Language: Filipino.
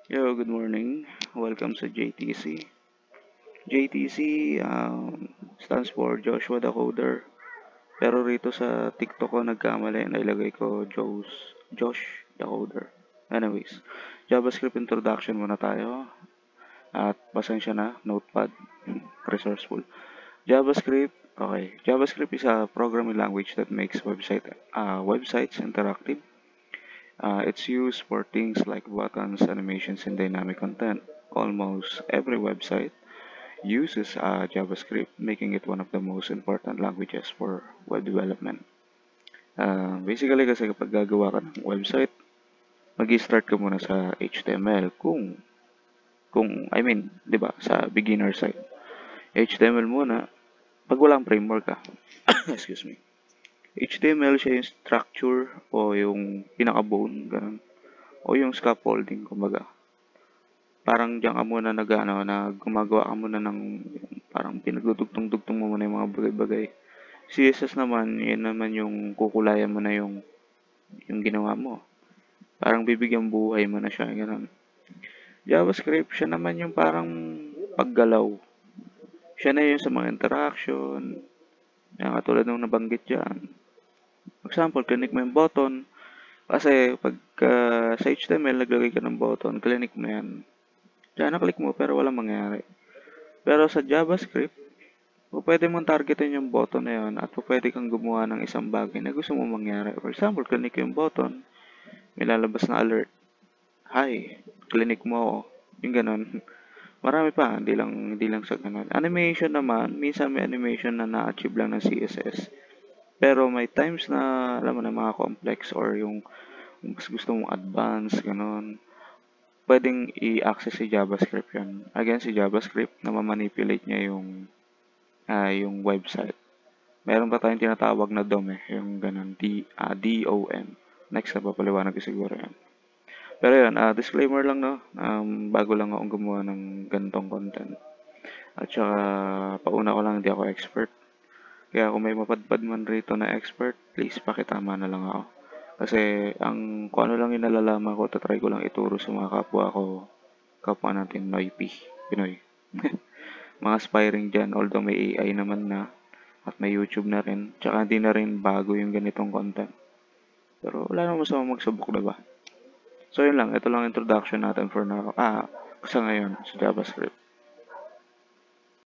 Yo, good morning. Welcome sa JTC. JTC stands for Joshua the Coder. Pero rito sa TikTok ko nagkamali. Nailagay ko Josh the Coder. Anyways, JavaScript introduction muna tayo. At pasensya na, notepad, resourceful. JavaScript, okay. JavaScript is a programming language that makes websites interactive. It's used for things like buttons, animations, and dynamic content. Almost every website uses JavaScript, making it one of the most important languages for web development. Basically kasi kapag gagawa ka ng website, mag-start ka muna sa HTML I mean, 'di ba, sa beginner side. HTML muna pag walang framework ka. Excuse me. HTML siya yung structure o yung pinaka-bone, ganun. O yung scaffolding, kumbaga. Parang diyan ka muna na gumagawa ka muna ng parang pinagdudugtong-dugtong mo muna yung mga bagay-bagay. CSS naman, yun naman yung kukulayan mo na yung ginawa mo. Parang bibigyan buhay mo na siya, gano'n. JavaScript, siya naman yung parang paggalaw. Siya na yung sa mga interaction, yan, katulad ng nabanggit dyan. For example, click mo yung button, kasi pag sa HTML, naglagay ka ng button, click mo yan. Diyan na-click mo pero walang mangyari. Pero sa JavaScript, pwede mong targetin yung button na yun at pwede kang gumawa ng isang bagay na gusto mong mangyari. For example, click yung button, may lalabas na alert. Hi, click mo ako. Yung ganun. Marami pa, hindi lang sa ganun. Animation naman, minsan may animation na na-achieve lang ng CSS. Pero may times na, alam mo na, mga complex or yung mas gusto mong advance, ganun. Pwedeng i-access si JavaScript yan. Again, si JavaScript, na ma-manipulate niya yung website. Meron pa tayong tinatawag na DOM yung ganun, DOM. Next na papaliwanag ko siguro yan. Pero yun, disclaimer lang no, bago lang akong gumawa ng ganitong content. At saka, pauna ko lang, hindi ako expert. Kaya kung may mapadpad man rito na expert, please pakitama na lang ako. Kasi kung ano lang yung nalalaman ko, tatry ko lang ituro sa mga kapwa natin, Pinoy. Mga aspiring dyan, although may AI naman na, at may YouTube na rin, tsaka hindi na rin bago yung ganitong content. Pero wala namang masama magsubok, diba? So yun lang, ito lang introduction natin for now. Sa ngayon, sa JavaScript.